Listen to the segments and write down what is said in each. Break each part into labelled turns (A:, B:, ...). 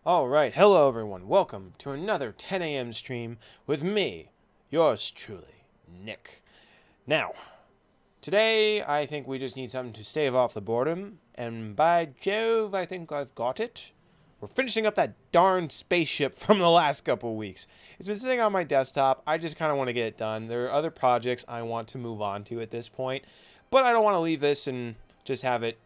A: Alright, hello everyone. Welcome to another 10 a.m. stream with me, yours truly, Nick. Now, today I think we just need something to stave off the boredom, and by Jove, I think I've got it. We're finishing up that darn spaceship from the last couple weeks. It's been sitting on my desktop. I just kind of want to get it done. There are other projects I want to move on to at this point, but I don't want to leave this and just have it,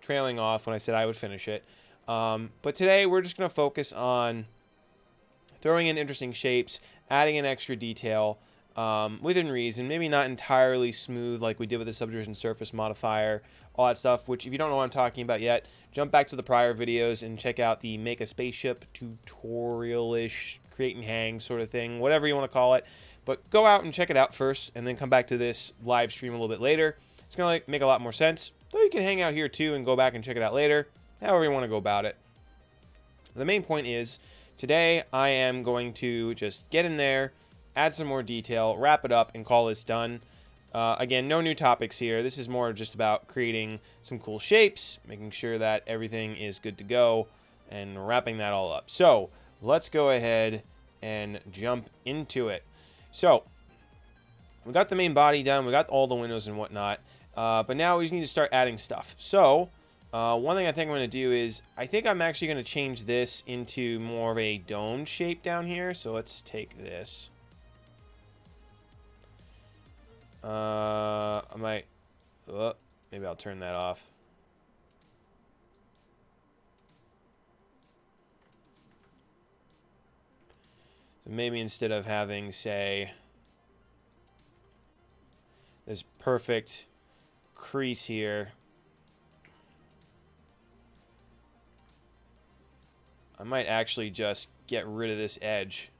A: trailing off when I said I would finish it. But today we're just going to focus on throwing in interesting shapes, adding in extra detail within reason, maybe not entirely smooth like we did with the subdivision surface modifier, all that stuff, which if you don't know what I'm talking about yet, jump back to the prior videos and check out the make a spaceship tutorial-ish, create and hang sort of thing, whatever you want to call it. But go out and check it out first and then come back to this live stream a little bit later. It's going to make a lot more sense. Though you can hang out here too and go back and check it out later. However you want to go about it. The main point is, today I am going to just get in there, add some more detail, wrap it up, and call this done. Again, no new topics here. This is more just about creating some cool shapes, making sure that everything is good to go, and wrapping that all up. So, let's go ahead and jump into it. So, we got the main body done, we got all the windows and whatnot, but now we just need to start adding stuff. So, one thing I think I'm going to do is, I think I'm actually going to change this into more of a domed shape down here. So let's take this. I might, maybe I'll turn that off. So maybe instead of having, say, this perfect crease here, I might actually just get rid of this edge.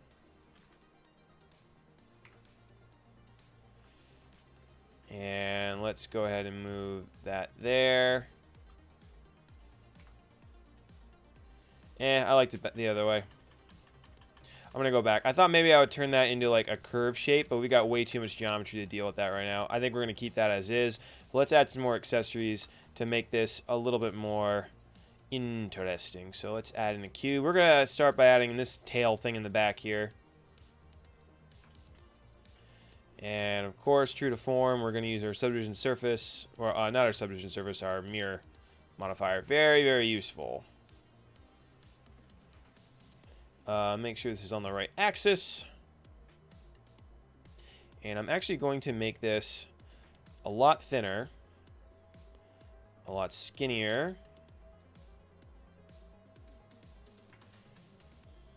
A: And let's go ahead and move that there. I liked it the other way. I'm going to go back. I thought maybe I would turn that into like a curve shape, but we got way too much geometry to deal with that right now. I think we're going to keep that as is. But let's add some more accessories to make this a little bit more interesting. So let's add in a cube. We're going to start by adding this tail thing in the back here. And of course, true to form, we're going to use our subdivision surface, or not our subdivision surface, our mirror modifier. Very, very useful. Make sure this is on the right axis. And I'm actually going to make this a lot thinner, a lot skinnier.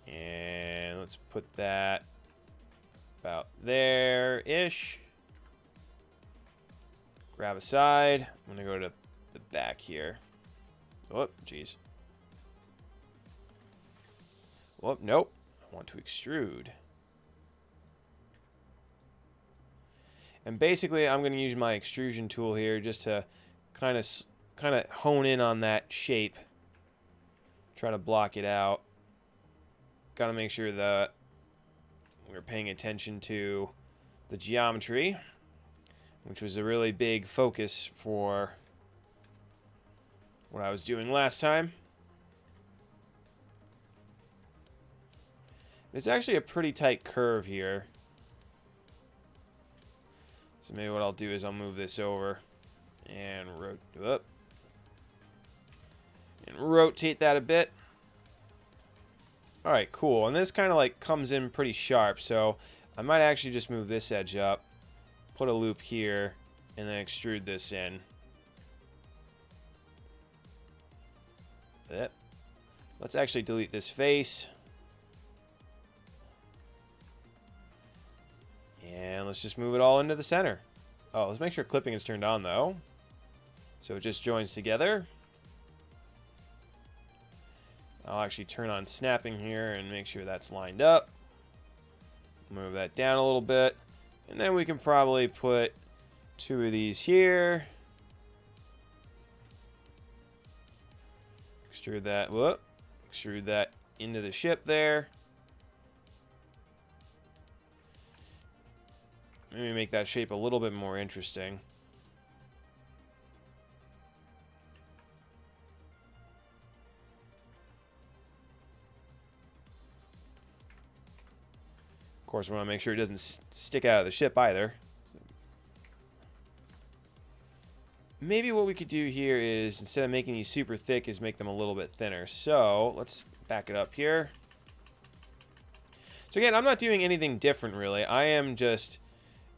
A: And let's put that about there-ish. Grab a side. I'm going to go to the back here. Oh, jeez. Oh, nope. I want to extrude. And basically, I'm going to use my extrusion tool here just to kind of hone in on that shape. Try to block it out. Got to make sure that we're paying attention to the geometry, which was a really big focus for what I was doing last time. It's actually a pretty tight curve here. So maybe what I'll do is I'll move this over and rotate that a bit. Alright, cool. And this kind of like comes in pretty sharp, so I might actually just move this edge up, put a loop here, and then extrude this in. Let's actually delete this face. And let's just move it all into the center. Oh, let's make sure clipping is turned on though. So it just joins together. I'll actually turn on snapping here and make sure that's lined up. Move that down a little bit. And then we can probably put two of these here. Extrude that, extrude that into the ship there. Maybe make that shape a little bit more interesting. course, we want to make sure it doesn't stick out of the ship either. So maybe what we could do here is, instead of making these super thick, is make them a little bit thinner. So let's back it up here. So again, I'm not doing anything different, really. I am just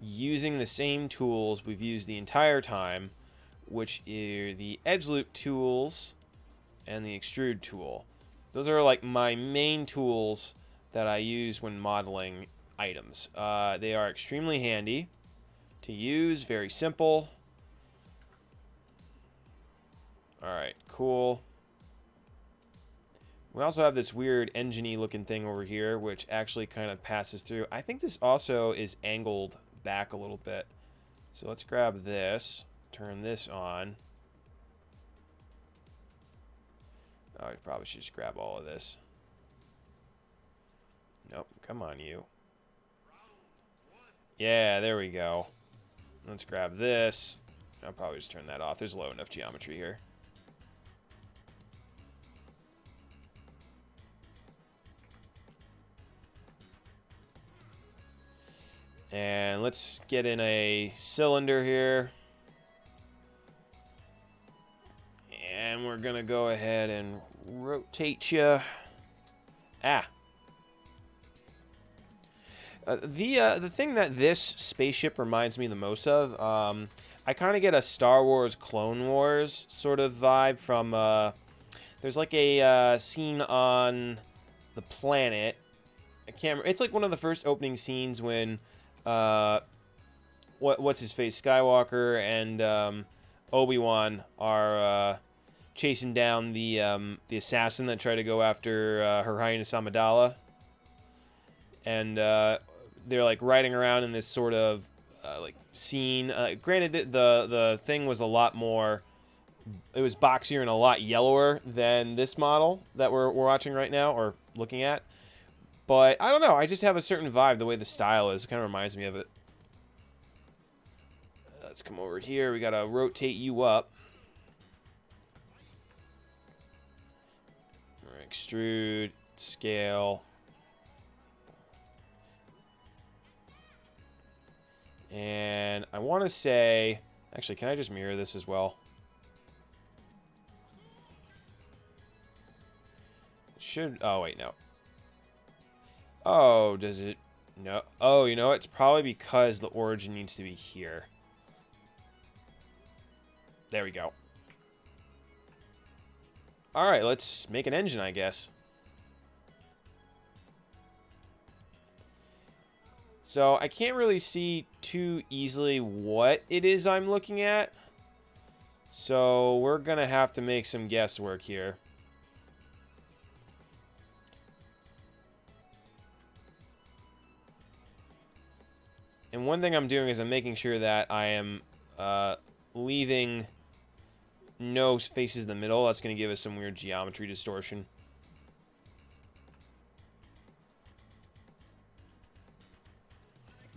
A: using the same tools we've used the entire time, which are the edge loop tools and the extrude tool. Those are like my main tools that I use when modeling items. They are extremely handy to use, very simple. Alright, cool. We also have this weird engine-y looking thing over here, which actually kind of passes through. I think this also is angled back a little bit. So let's grab this, turn this on. Oh, I probably should just grab all of this. Nope, come on, you. Yeah, there we go. Let's grab this. I'll probably just turn that off. There's low enough geometry here. And let's get in a cylinder here. And we're going to go ahead and rotate you. Ah. The thing that this spaceship reminds me the most of, I kind of get a Star Wars Clone Wars sort of vibe from, there's like a scene on the planet. I can't remember. It's like one of the first opening scenes when, what's his face, Skywalker and Obi-Wan are chasing down the assassin that tried to go after Her Highness Amidala, and they're like riding around in this sort of like scene. Granted, the thing was a lot more. It was boxier and a lot yellower than this model that we're watching right now or looking at. But I don't know. I just have a certain vibe. The way the style is, it kind of reminds me of it. Let's come over here. We gotta rotate you up. Extrude, scale. And I want to say, actually, can I just mirror this as well? It should, oh wait, no. Oh, does it? No. Oh, you know, it's probably because the origin needs to be here. There we go. Alright, let's make an engine, I guess. So, I can't really see too easily what it is I'm looking at. So, we're going to have to make some guesswork here. And one thing I'm doing is I'm making sure that I am leaving no spaces in the middle. That's going to give us some weird geometry distortion.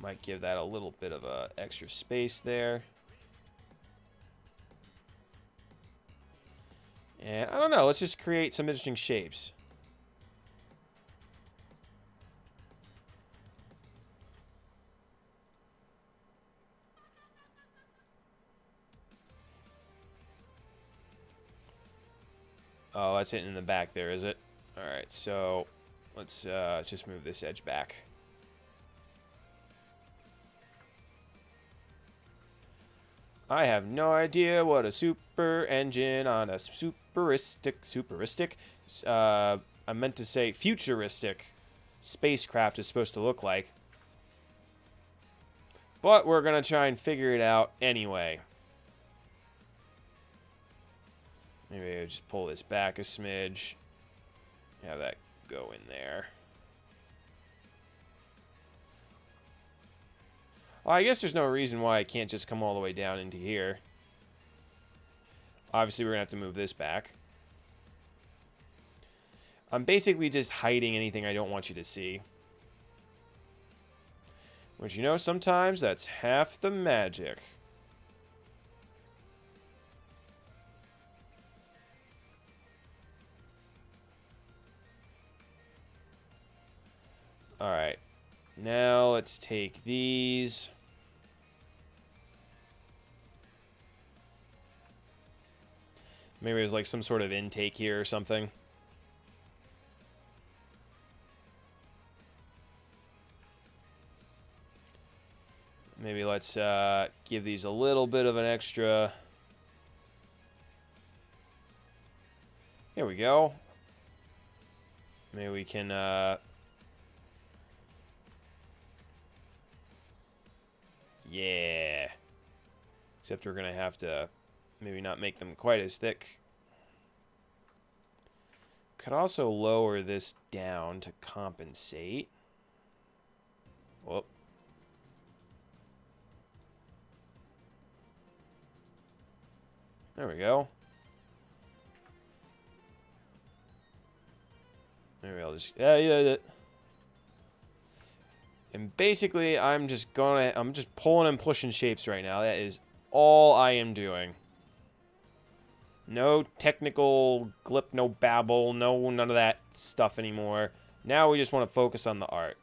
A: Might give that a little bit of extra space there. And I don't know, let's just create some interesting shapes. Oh, that's hitting in the back there, is it? Alright, so let's just move this edge back. I have no idea what a super engine on a superistic, I meant to say futuristic spacecraft is supposed to look like. But we're going to try and figure it out anyway. Maybe I'll just pull this back a smidge. Have that go in there. Well, I guess there's no reason why I can't just come all the way down into here. Obviously, we're going to have to move this back. I'm basically just hiding anything I don't want you to see. Which, you know, sometimes that's half the magic. Alright. Now let's take these. Maybe there's like some sort of intake here or something. Maybe let's give these a little bit of an extra. Here we go. Maybe we can yeah. Except we're gonna have to maybe not make them quite as thick. Could also lower this down to compensate. Whoop. There we go. Maybe I'll just yeah. And basically, I'm just pulling and pushing shapes right now. That is all I am doing. No technical glip, no babble, none of that stuff anymore. Now we just want to focus on the art.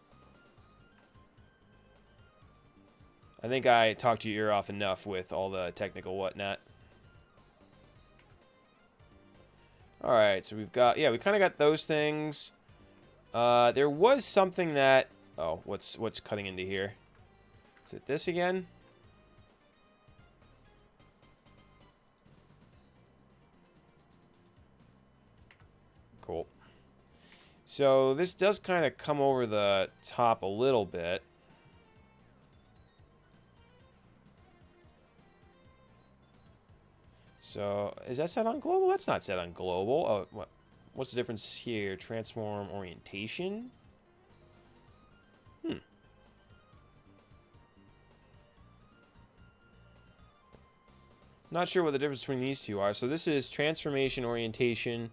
A: I think I talked your ear off enough with all the technical whatnot. Alright, so we've got, yeah, we kind of got those things. There was something that, oh, what's cutting into here? Is it this again? Cool. So this does kind of come over the top a little bit. So, is that set on global? That's not set on global. Oh, what's the difference here? Transform orientation? Not sure what the difference between these two are. So this is transformation orientation.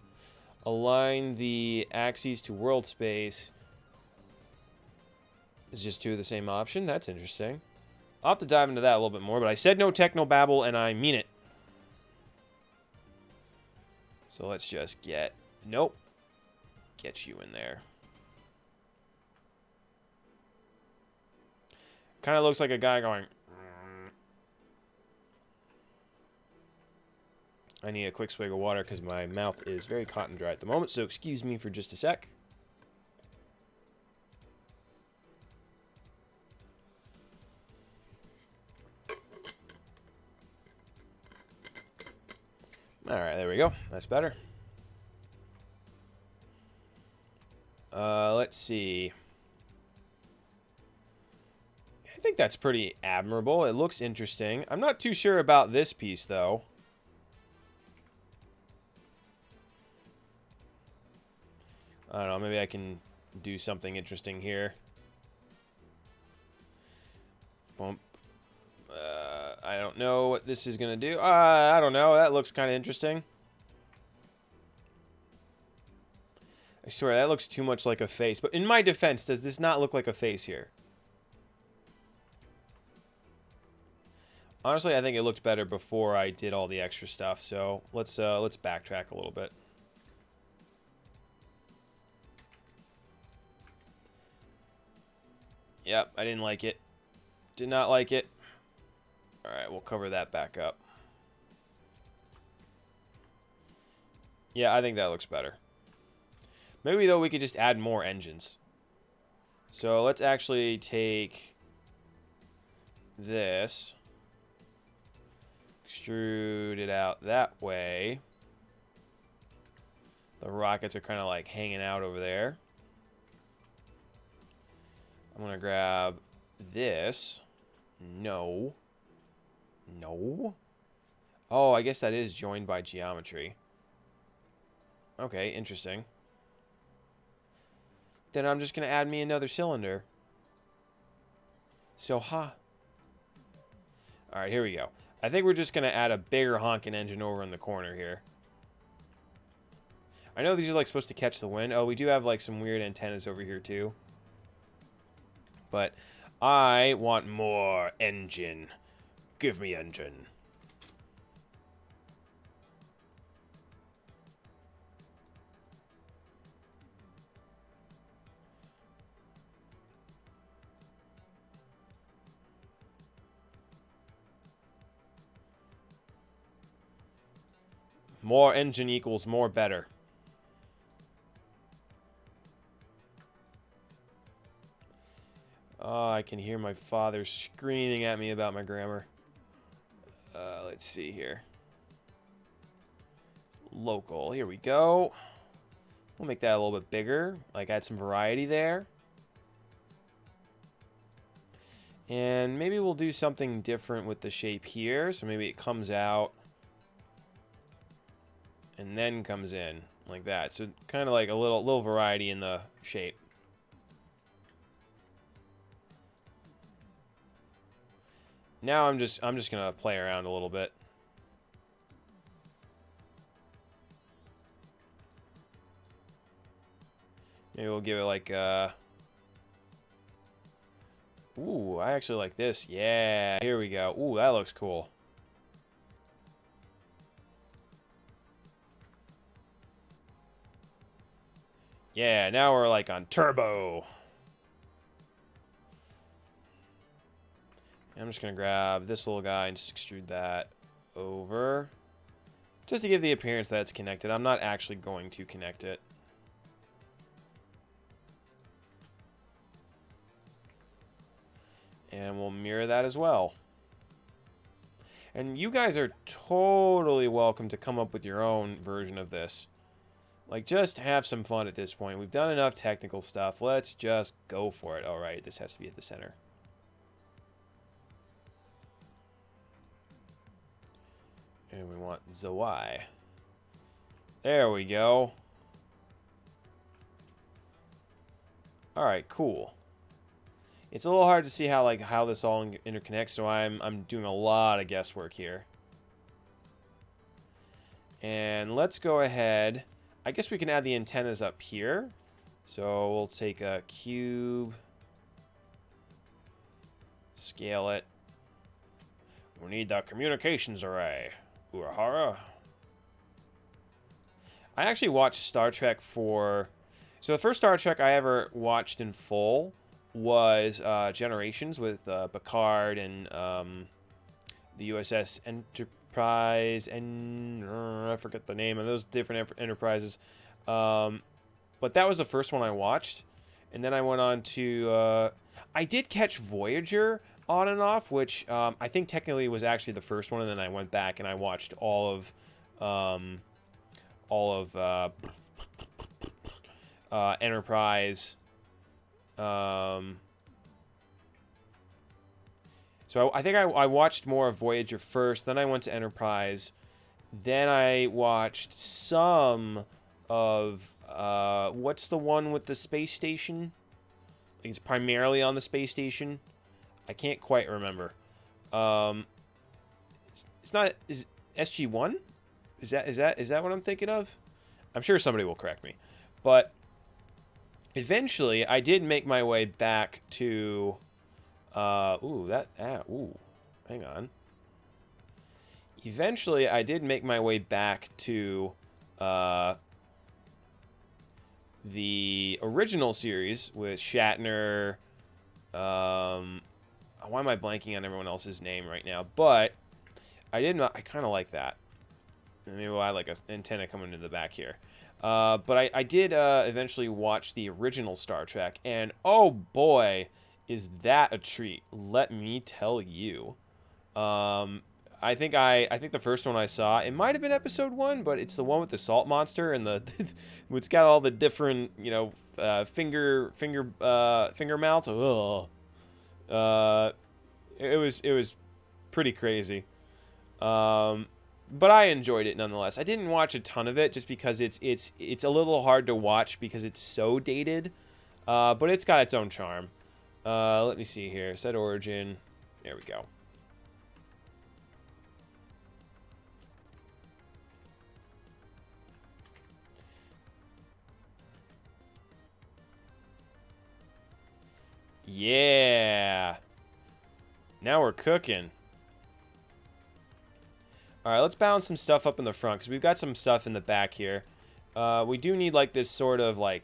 A: Align the axes to world space. It's just two of the same option. That's interesting. I'll have to dive into that a little bit more, but I said no technobabble, and I mean it. So let's just get... Nope. Get you in there. Kind of looks like a guy going... I need a quick swig of water because my mouth is very cotton dry at the moment, so excuse me for just a sec. Alright, there we go. That's better. Let's see. I think that's pretty admirable. It looks interesting. I'm not too sure about this piece, though. I don't know, maybe I can do something interesting here. Bump. I don't know what this is going to do. I don't know. That looks kind of interesting. I swear, that looks too much like a face. But in my defense, does this not look like a face here? Honestly, I think it looked better before I did all the extra stuff. So let's backtrack a little bit. Yep, I didn't like it. Did not like it. Alright, we'll cover that back up. Yeah, I think that looks better. Maybe, though, we could just add more engines. So let's actually take this. Extrude it out that way. The rockets are kind of like hanging out over there. I'm going to grab this. No. No. Oh, I guess that is joined by geometry. Okay, interesting. Then I'm just going to add me another cylinder. So, ha. Alright, here we go. I think we're just going to add a bigger honking engine over in the corner here. I know these are like supposed to catch the wind. Oh, we do have like some weird antennas over here too. But I want more engine. Give me engine. More engine equals more better. Oh, I can hear my father screaming at me about my grammar. Let's see here. Local. Here we go. We'll make that a little bit bigger. Like, add some variety there. And maybe we'll do something different with the shape here. So maybe it comes out and then comes in like that. So kind of like a little variety in the shape. Now I'm just gonna play around a little bit. Maybe we'll give it like ooh, I actually like this. Yeah, here we go. Ooh, that looks cool. Yeah, now we're like on turbo. I'm just going to grab this little guy and just extrude that over. Just to give the appearance that it's connected. I'm not actually going to connect it. And we'll mirror that as well. And you guys are totally welcome to come up with your own version of this. Like, just have some fun at this point. We've done enough technical stuff. Let's just go for it. All right, this has to be at the center. And we want the Y. There we go. All right, cool. It's a little hard to see how this all interconnects, so I'm doing a lot of guesswork here. And let's go ahead. I guess we can add the antennas up here. So we'll take a cube, scale it. We need the communications array. Urahara. I actually watched Star Trek for... So the first Star Trek I ever watched in full was Generations with Picard and the USS Enterprise and I forget the name of those different enterprises. But that was the first one I watched. And then I went on to... I did catch Voyager on and off, which I think technically was actually the first one, and then I went back and I watched all of Enterprise. So I think I watched more of Voyager first, then I went to Enterprise, then I watched some of what's the one with the space station? I think it's primarily on the space station. I can't quite remember. It's not. Is SG-1? Is that what I'm thinking of? I'm sure somebody will correct me. But eventually, I did make my way back to. Ooh, hang on. Eventually, I did make my way back to the original series with Shatner. Why am I blanking on everyone else's name right now? But I kind of like that. Maybe we'll add like an antenna coming into the back here. But I did eventually watch the original Star Trek, and oh boy, is that a treat! Let me tell you. I think the first one I saw, it might have been episode 1, but it's the one with the salt monster and the it's got all the different finger mounts. Ugh. It was pretty crazy. But I enjoyed it nonetheless. I didn't watch a ton of it just because it's a little hard to watch because it's so dated. But it's got its own charm. Let me see here. Set origin. There we go. Yeah. Now we're cooking. All right, let's balance some stuff up in the front because we've got some stuff in the back here. We do need like this sort of like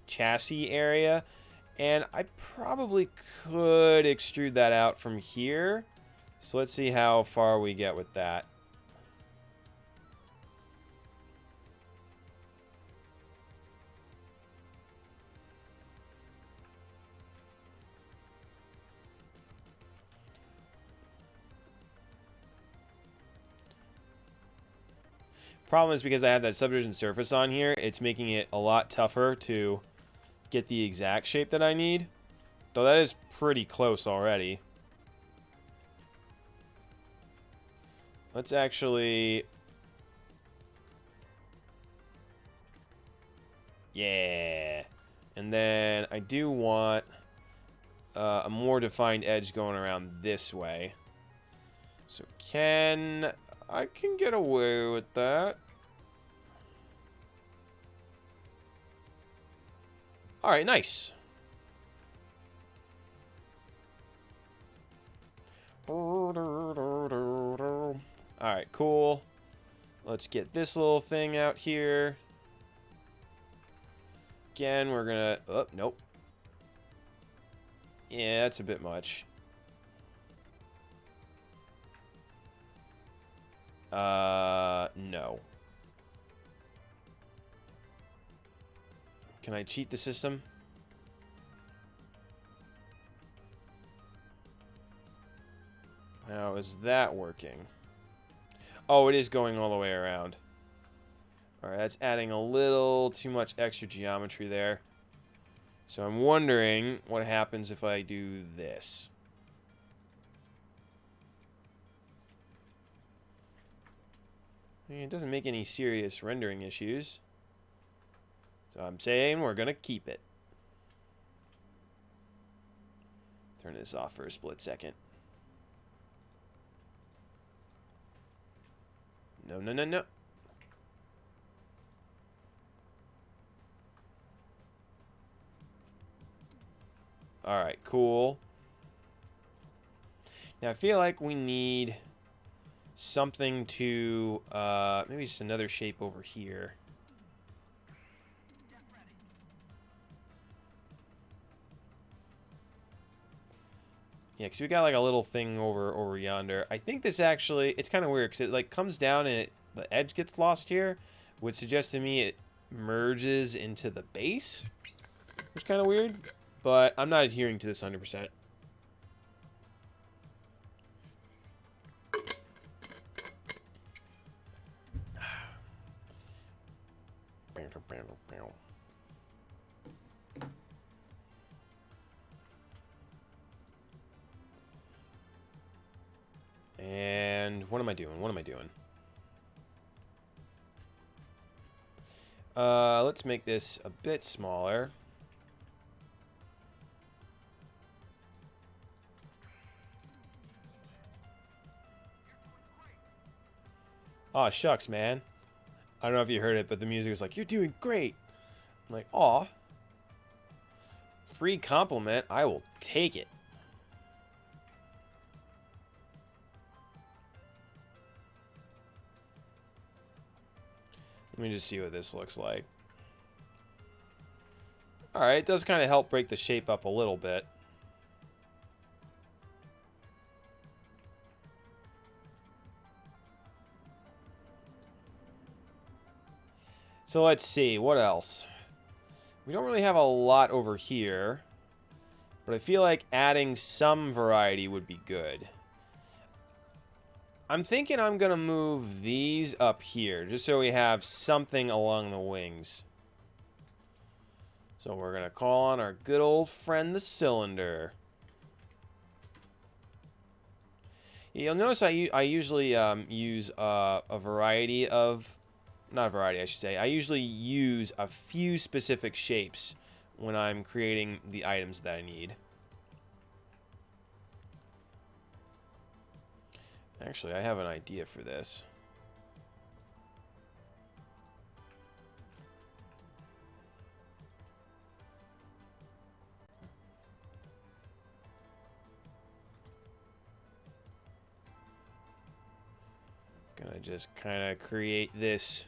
A: chassis area, and I probably could extrude that out from here. So let's see how far we get with that. Problem is because I have that subdivision surface on here, it's making it a lot tougher to get the exact shape that I need. Though that is pretty close already. Let's actually... Yeah. And then I do want a more defined edge going around this way. So I can get away with that. Alright, nice. Alright, cool. Let's get this little thing out here. Again, we're gonna... Oh, nope. Yeah, that's a bit much. No. Can I cheat the system? How is that working? Oh, it is going all the way around. Alright, that's adding a little too much extra geometry there. So I'm wondering what happens if I do this. I mean, it doesn't make any serious rendering issues. So I'm saying we're going to keep it. Turn this off for a split second. No, no, no, no. Alright, cool. Now I feel like we need something to, maybe just another shape over here. Yeah, because we got like a little thing over yonder. I think this actually, it's kind of weird because it like comes down and the edge gets lost here, would suggest to me it merges into the base, which is kind of weird, but I'm not adhering to this 100%. And what am I doing? What am I doing? Let's make this a bit smaller. Aw, shucks, man. I don't know if you heard it, but the music was like, "You're doing great." I'm like, aw. Free compliment, I will take it. Let me just see what this looks like. Alright, it does kind of help break the shape up a little bit. So let's see, what else? We don't really have a lot over here, but I feel like adding some variety would be good. I'm thinking I'm going to move these up here, just so we have something along the wings. So we're going to call on our good old friend, the cylinder. You'll notice I usually use a variety of... Not a variety, I should say. I usually use a few specific shapes when I'm creating the items that I need. Actually, I have an idea for this. Gonna just kind of create this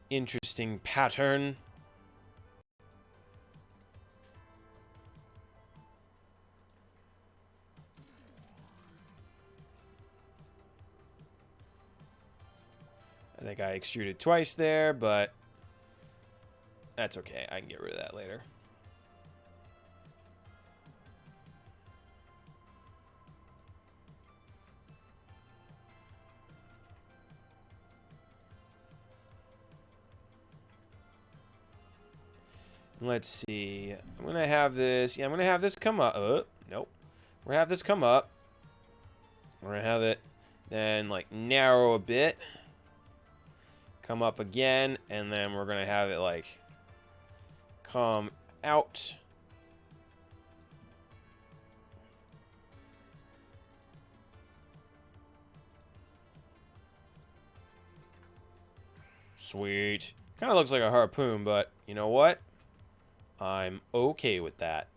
A: interesting pattern. I think I extruded twice there, but that's okay. I can get rid of that later. Let's see. I'm going to have this. Yeah, I'm going to have this come up. Nope. We're going to have this come up. We're going to have it then, like, narrow a bit. Come up again. And then we're going to have it, like, come out. Sweet. Kind of looks like a harpoon, but you know what? I'm okay with that.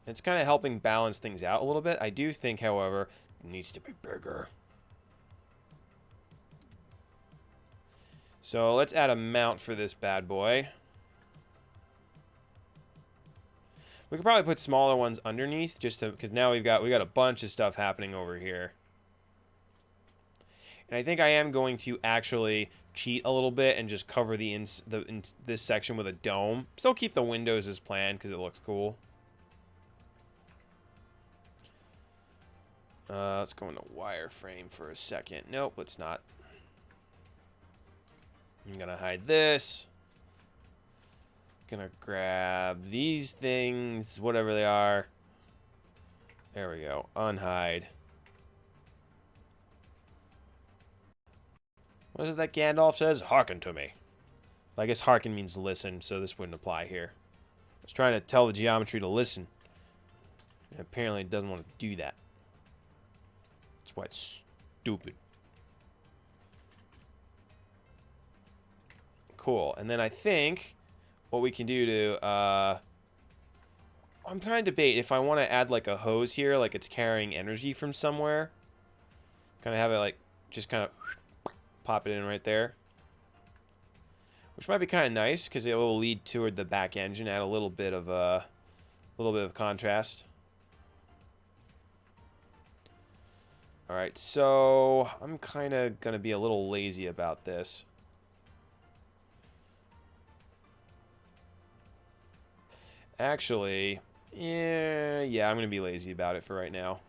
A: It's kind of helping balance things out a little bit. I do think, however, it needs to be bigger. So let's add a mount for this bad boy. We could probably put smaller ones underneath, just to, because now we got a bunch of stuff happening over here. And I think I am going to actually cheat a little bit and just cover this section with a dome. Still keep the windows as planned because it looks cool. Let's go into wireframe for a second. Nope, let's not. I'm gonna hide this. Gonna grab these things, whatever they are. There we go. Unhide. What is it that Gandalf says? Hearken to me. Well, I guess hearken means listen, so this wouldn't apply here. I was trying to tell the geometry to listen. And apparently it doesn't want to do that. That's why it's stupid. Cool. And then I think what we can do to... I'm trying to debate if I want to add like a hose here, like it's carrying energy from somewhere. Kind of have it like, just kind of pop it in right there. Which might be kind of nice, because it will lead toward the back engine, add a little bit of contrast. Alright, so I'm kind of going to be a little lazy about this. Actually, yeah, I'm going to be lazy about it for right now.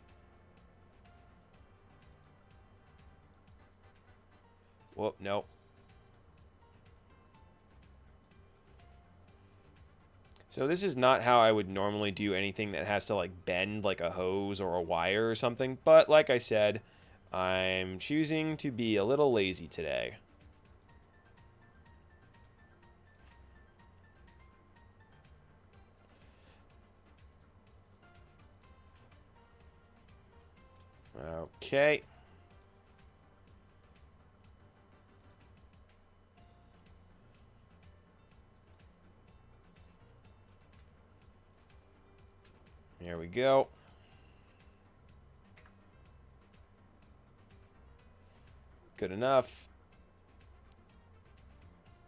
A: Whoop, nope. So this is not how I would normally do anything that has to like bend like a hose or a wire or something. But like I said, I'm choosing to be a little lazy today. Okay. There we go. Good enough.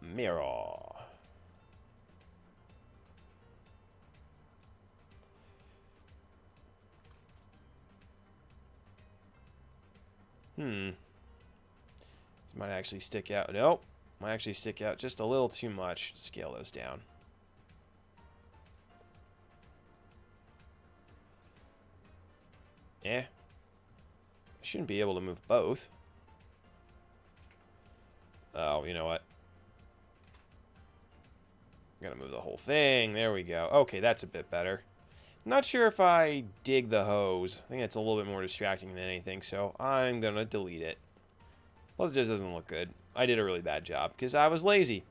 A: Mirror. This might actually stick out. Nope. Might actually stick out just a little too much. Scale those down. I shouldn't be able to move both. Oh, you know what? I'm gonna move the whole thing. There we go. Okay, that's a bit better. Not sure if I dig the hose. I think it's a little bit more distracting than anything, so I'm gonna delete it. Plus, it just doesn't look good. I did a really bad job because I was lazy.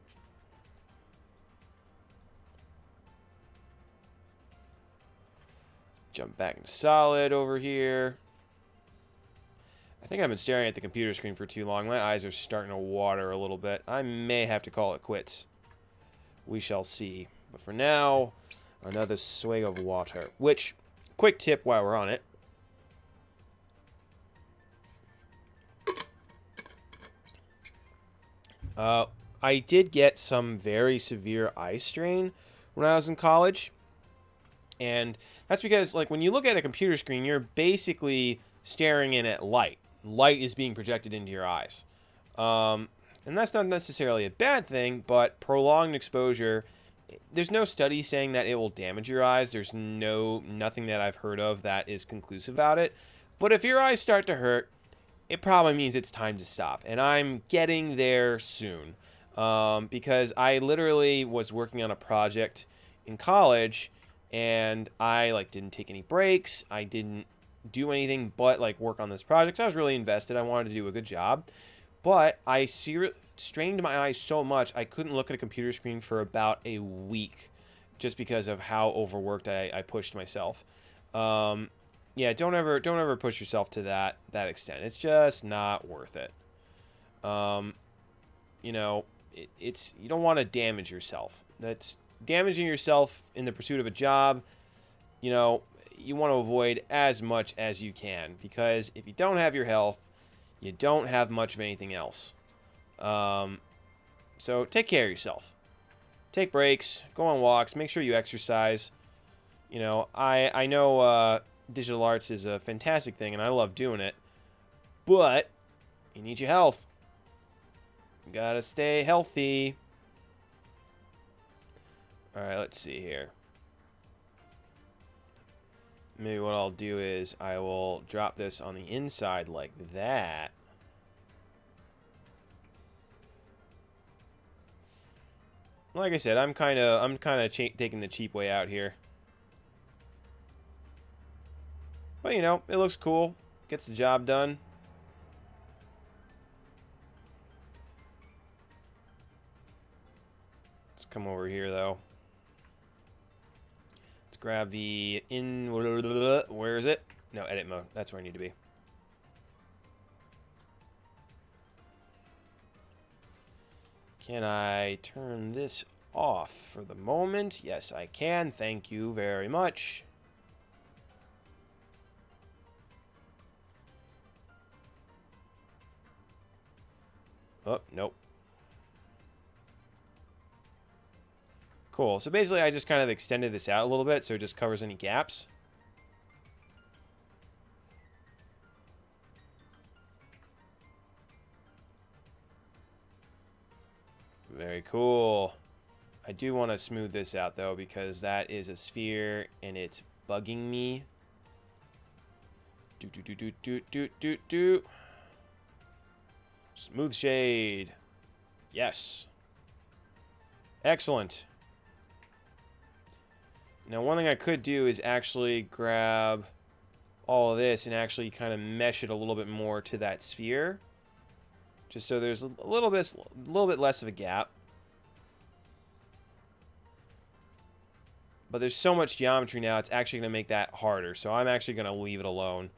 A: Jump back into solid over here. I think I've been staring at the computer screen for too long. My eyes are starting to water a little bit. I may have to call it quits. We shall see. But for now, another swig of water. Which, quick tip while we're on it. I did get some very severe eye strain when I was in college. And that's because, like, when you look at a computer screen, you're basically staring in at light. Light is being projected into your eyes. And that's not necessarily a bad thing, but prolonged exposure, there's no study saying that it will damage your eyes. There's nothing that I've heard of that is conclusive about it. But if your eyes start to hurt, it probably means it's time to stop. And I'm getting there soon. because I literally was working on a project in college, and I like didn't take any breaks. I didn't do anything but like work on this project. So I was really invested. I wanted to do a good job, but strained my eyes so much I couldn't look at a computer screen for about a week, just because of how overworked I pushed myself. Yeah, don't ever push yourself to that extent. It's just not worth it. Um, you know, it's you don't want to damage yourself. That's damaging yourself in the pursuit of a job. You know, you want to avoid as much as you can, because if you don't have your health, you don't have much of anything else. So take care of yourself. Take breaks, go on walks, make sure you exercise. You know, I know digital arts is a fantastic thing, and I love doing it, but you need your health. You gotta stay healthy. Alright, let's see here. Maybe what I'll do is I will drop this on the inside like that. Like I said, I'm kind of taking the cheap way out here. But you know, it looks cool. Gets the job done. Let's come over here though. Let's grab the where is it? No, edit mode. That's where I need to be. Can I turn this off for the moment? Yes, I can. Thank you very much. Oh, nope. Cool. So basically, I just kind of extended this out a little bit so it just covers any gaps. Very cool. I do want to smooth this out, though, because that is a sphere, and it's bugging me. Do. Smooth shade. Yes. Excellent. Now, one thing I could do is actually grab all of this and actually kind of mesh it a little bit more to that sphere, just so there's a little bit less of a gap. But there's so much geometry now, it's actually going to make that harder. So I'm actually going to leave it alone.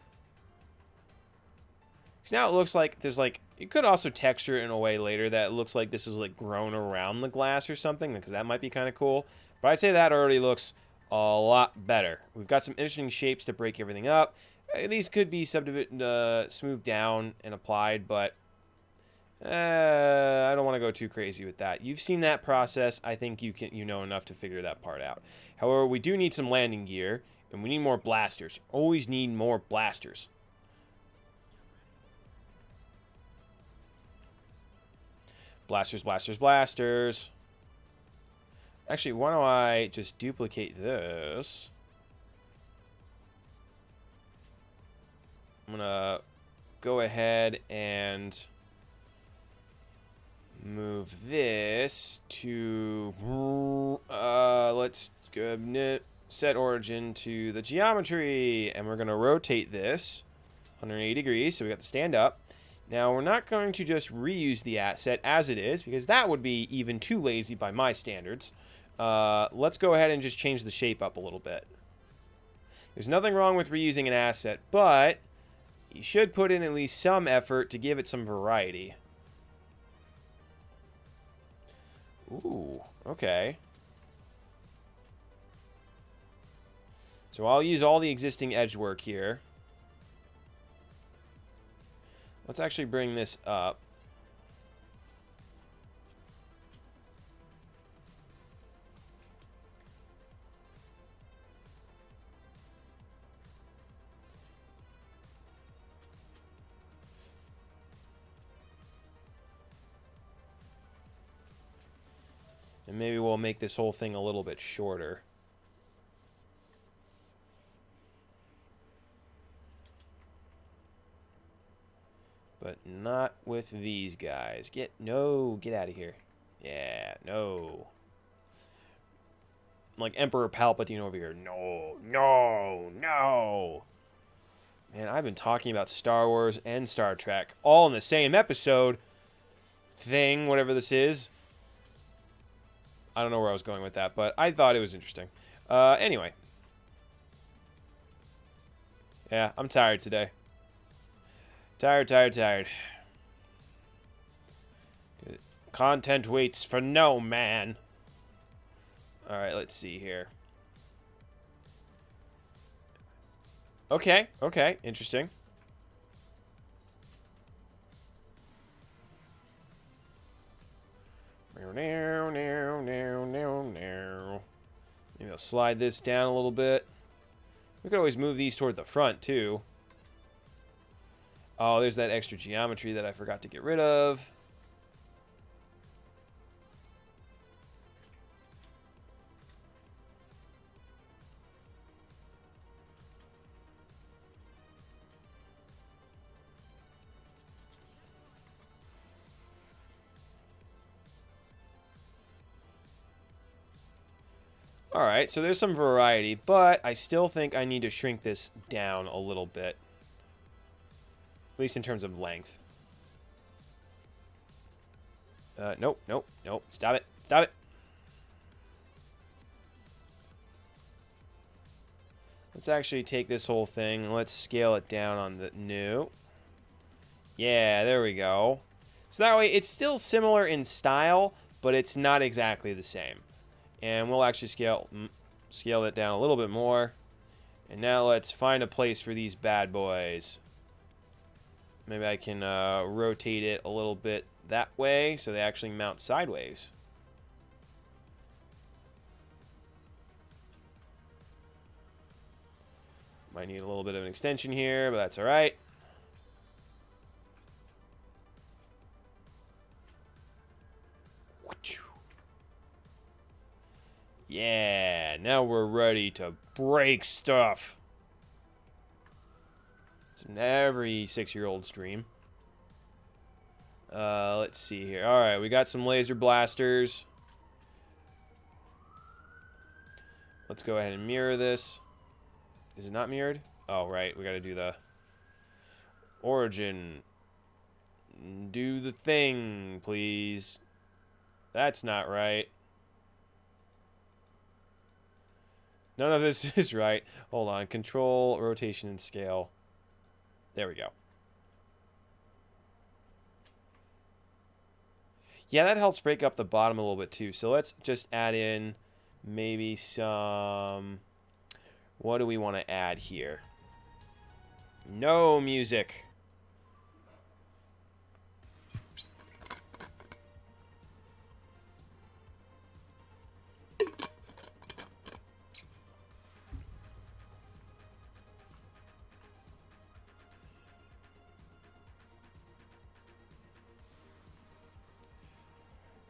A: Because now it looks like there's like, you could also texture it in a way later that it looks like this is like grown around the glass or something, because that might be kind of cool. But I'd say that already looks a lot better. We've got some interesting shapes to break everything up. These could be smoothed down and applied, but I don't want to go too crazy with that. You've seen that process. I think you know enough to figure that part out. However, we do need some landing gear, and we need more blasters. Always need more blasters. Blasters, blasters, blasters. Actually, why don't I just duplicate this? I'm gonna go ahead and move this to let's go set origin to the geometry, and we're gonna rotate this 180 degrees, so we got the stand up. Now we're not going to just reuse the asset as it is, because that would be even too lazy by my standards. Let's go ahead and just change the shape up a little bit. There's nothing wrong with reusing an asset, but you should put in at least some effort to give it some variety. Ooh, okay. So I'll use all the existing edge work here. Let's actually bring this up. And maybe we'll make this whole thing a little bit shorter. But not with these guys. Get out of here. Yeah, no. I'm like Emperor Palpatine over here. No, no, no. Man, I've been talking about Star Wars and Star Trek all in the same episode thing, whatever this is. I don't know where I was going with that, but I thought it was interesting. Anyway. Yeah, I'm tired today. Tired. Content waits for no man. Alright, let's see here. Okay, interesting. Maybe I'll slide this down a little bit. We could always move these toward the front, too. Oh, there's that extra geometry that I forgot to get rid of. Alright, so there's some variety, but I still think I need to shrink this down a little bit. At least in terms of length. Nope. Stop it. Let's actually take this whole thing and let's scale it down on the new. Yeah, there we go. So that way it's still similar in style, but it's not exactly the same. And we'll actually scale it down a little bit more. And now let's find a place for these bad boys. Maybe I can rotate it a little bit that way so they actually mount sideways. Might need a little bit of an extension here, but that's all right. Yeah, now we're ready to break stuff. It's an every 6-year-old's dream. Let's see here. All right, we got some laser blasters. Let's go ahead and mirror this. Is it not mirrored? Oh, right. We got to do the origin. Do the thing, please. That's not right. None of this is right. Hold on. Control, rotation, and scale. There we go. Yeah, that helps break up the bottom a little bit too. So let's just add in maybe some... What do we want to add here? No music.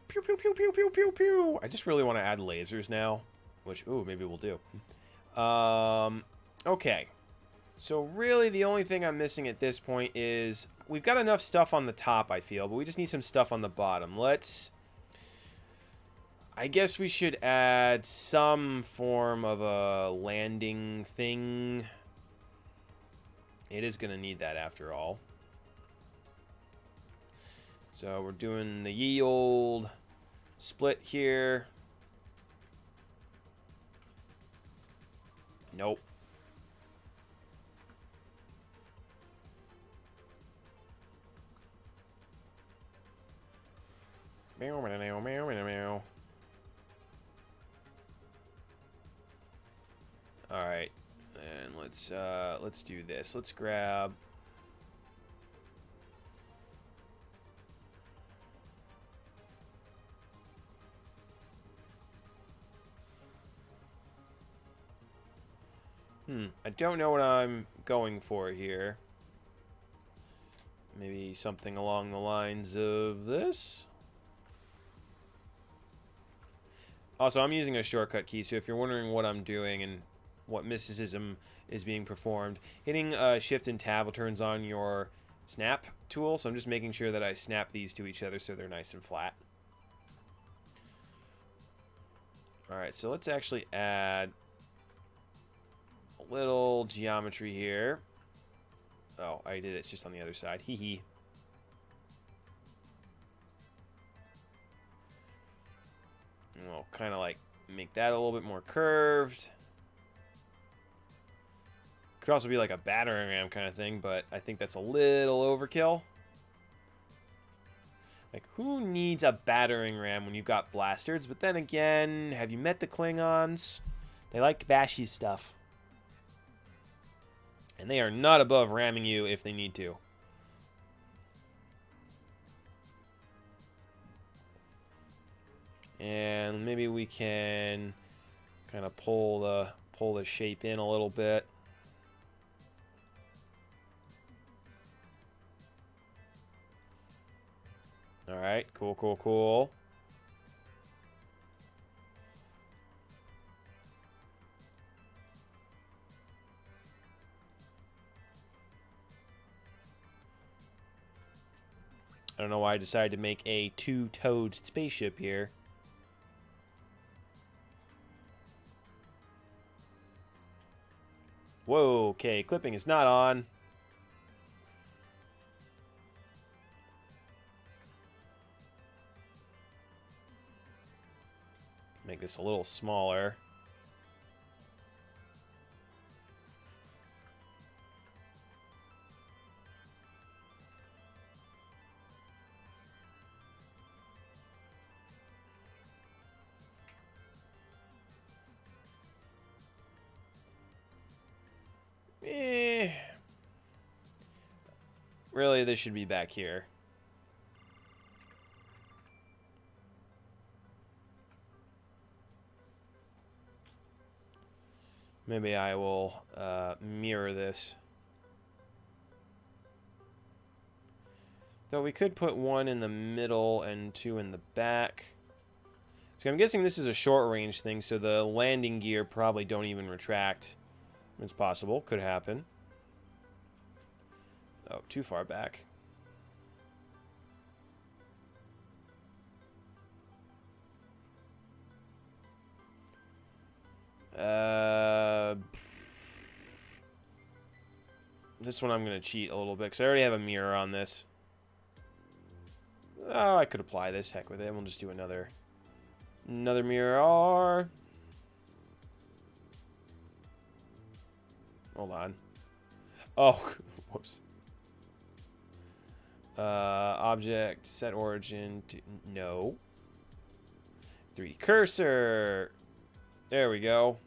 A: Pew, pew, pew, pew, pew, pew, pew. I just really want to add lasers now, which, ooh, maybe we'll do. Okay. So really the only thing I'm missing at this point is we've got enough stuff on the top, I feel, but we just need some stuff on the bottom. I guess we should add some form of a landing thing. It is going to need that after all. So we're doing the ye old split here. Nope. Meow, meow, meow, meow, meow, meow. All right, and let's do this. Let's grab. I don't know what I'm going for here. Maybe something along the lines of this. Also, I'm using a shortcut key, so if you're wondering what I'm doing and what mysticism is being performed, hitting Shift and Tab will turns on your snap tool, so I'm just making sure that I snap these to each other so they're nice and flat. Alright, so let's actually add a little geometry here. Oh, I did it. It's just on the other side. Hee hee. And we'll kind of like make that a little bit more curved. Could also be like a battering ram kind of thing, but I think that's a little overkill. Like, who needs a battering ram when you've got blasters? But then again, have you met the Klingons? They like bashy stuff. And they are not above ramming you if they need to. And maybe we can kind of pull the shape in a little bit. All right, cool, cool, cool. I don't know why I decided to make a two-toed spaceship here. Whoa, okay, clipping is not on. Make this a little smaller. Really, this should be back here. Maybe I will mirror this. Though we could put one in the middle and two in the back. So I'm guessing this is a short range thing, so the landing gear probably don't even retract. It's possible. Could happen. Oh, too far back. This one I'm going to cheat a little bit, because I already have a mirror on this. Oh, I could apply this. Heck with it. We'll just do another mirror. Hold on. Oh, whoops. Object, set origin to, no. 3D cursor. There we go.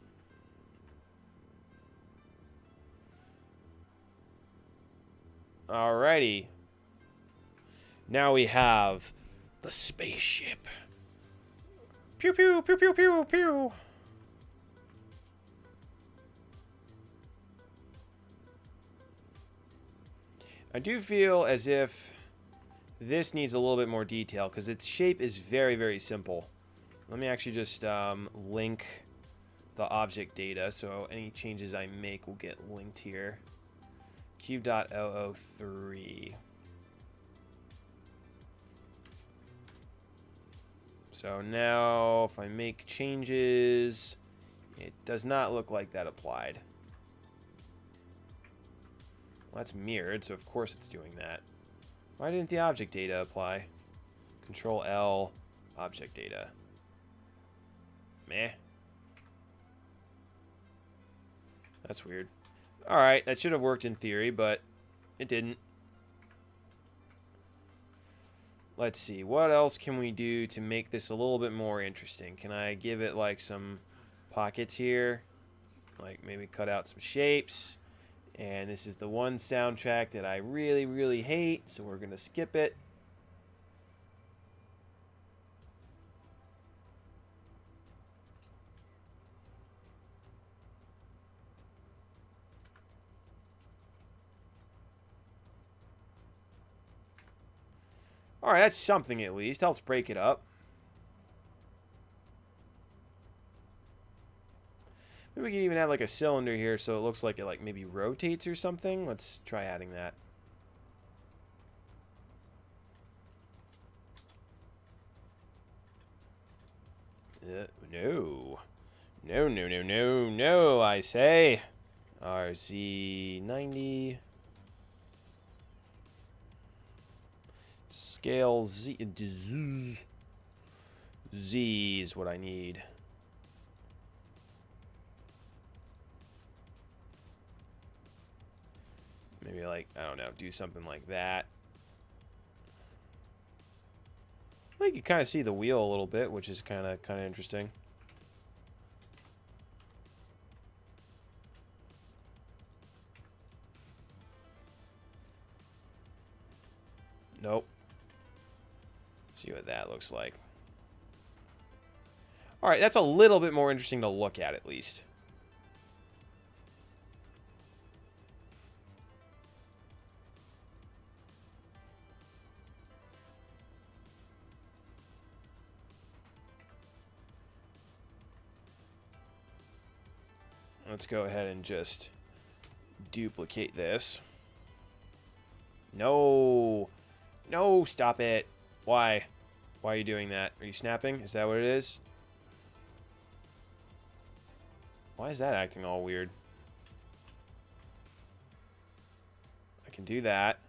A: Alrighty. Now we have the spaceship. Pew pew pew pew pew pew. I do feel as if this needs a little bit more detail because its shape is very, very simple. Let me actually just link the object data so any changes I make will get linked here. Cube.003. So now if I make changes, it does not look like that applied. Well, that's mirrored, so of course it's doing that. Why didn't the object data apply? Control L, object data. Meh. That's weird. Alright, that should have worked in theory, but it didn't. Let's see, what else can we do to make this a little bit more interesting? Can I give it like some pockets here? Like maybe cut out some shapes. And this is the one soundtrack that I really, really hate, so we're going to skip it. Alright, that's something at least. Helps break it up. Maybe we can even add like a cylinder here so it looks like it like maybe rotates or something. Let's try adding that. No. No, no, no, no, no, I say. RZ90. Scale Z. Z is what I need. Maybe like, I don't know, do something like that. I think you kind of see the wheel a little bit, which is kind of interesting. Nope. See what that looks like. All right, that's a little bit more interesting to look at least. Let's go ahead and just duplicate this. No. No, stop it. Why? Why are you doing that? Are you snapping? Is that what it is? Why is that acting all weird? I can do that.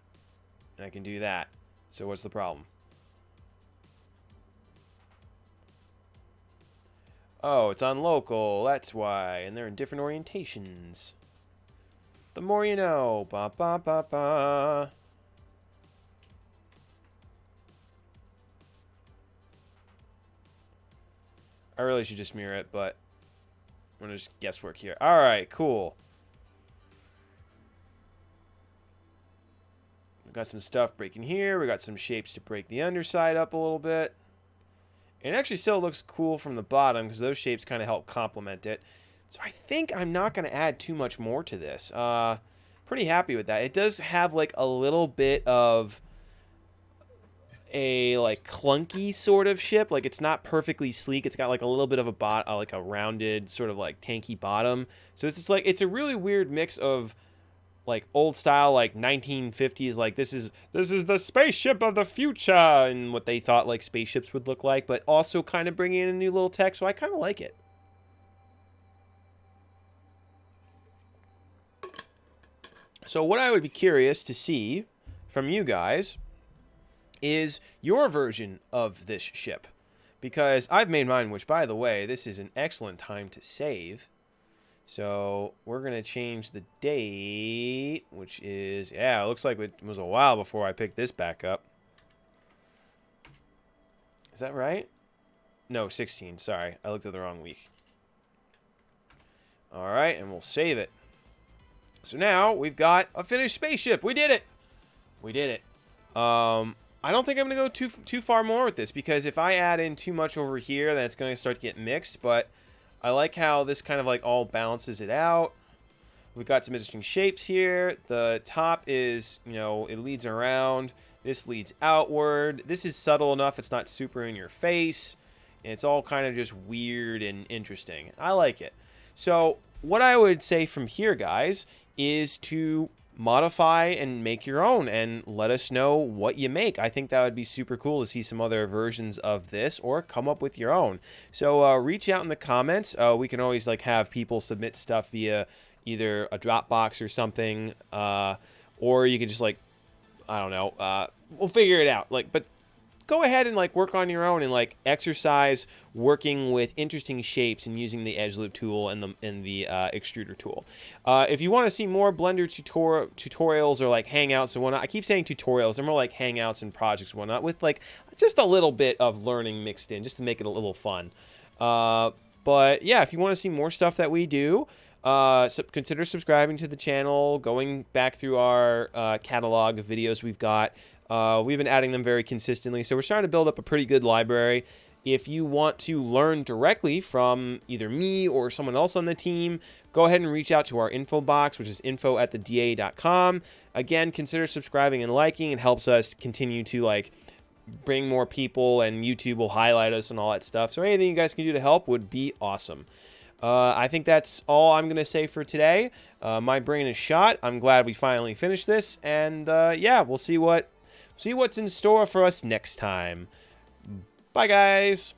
A: And I can do that. So what's the problem? Oh, it's on local. That's why. And they're in different orientations. The more you know. Ba ba ba ba. I really should just mirror it, but I'm going to just guesswork here. All right, cool. We got some stuff breaking here. We got some shapes to break the underside up a little bit. It actually still looks cool from the bottom because those shapes kind of help complement it. So I think I'm not going to add too much more to this. Pretty happy with that. It does have like a little bit of a like clunky sort of ship. Like it's not perfectly sleek. It's got like a little bit of a like a rounded sort of like tanky bottom. So it's just like it's a really weird mix of like old style, like 1950s, like this is the spaceship of the future, and what they thought like spaceships would look like, but also kind of bringing in a new little tech, so I kind of like it. So what I would be curious to see from you guys is your version of this ship, because I've made mine, which by the way, this is an excellent time to save. So we're going to change the date, which is, yeah, it looks like it was a while before I picked this back up. Is that right? No, 16. Sorry, I looked at the wrong week. All right, and we'll save it. So now we've got a finished spaceship. We did it. We did it. I don't think I'm going to go too far more with this, because if I add in too much over here, then it's going to start to get mixed, but I like how this kind of like all balances it out. We've got some interesting shapes here. The top is, you know, it leads around. This leads outward. This is subtle enough it's not super in your face. And it's all kind of just weird and interesting. I like it. So what I would say from here, guys, is to modify and make your own and let us know what you make. I think that would be super cool to see some other versions of this, or come up with your own. So reach out in the comments. We can always like have people submit stuff via either a Dropbox or something, or you can just like, I don't know, we'll figure it out. Like, but go ahead and like work on your own and like exercise working with interesting shapes and using the edge loop tool and the extruder tool. If you want to see more Blender tutorials or like hangouts and whatnot, I keep saying tutorials, they're more like hangouts and projects and whatnot, with like just a little bit of learning mixed in, just to make it a little fun. But yeah, if you want to see more stuff that we do, consider subscribing to the channel, going back through our catalog of videos we've got. We've been adding them very consistently, so we're starting to build up a pretty good library. If you want to learn directly from either me or someone else on the team, go ahead and reach out to our info box, which is info@theda.com. Again, consider subscribing and liking. It helps us continue to like bring more people, and YouTube will highlight us and all that stuff. So anything you guys can do to help would be awesome. I think that's all I'm going to say for today. My brain is shot. I'm glad we finally finished this, and yeah, we'll see what's in store for us next time. Bye, guys.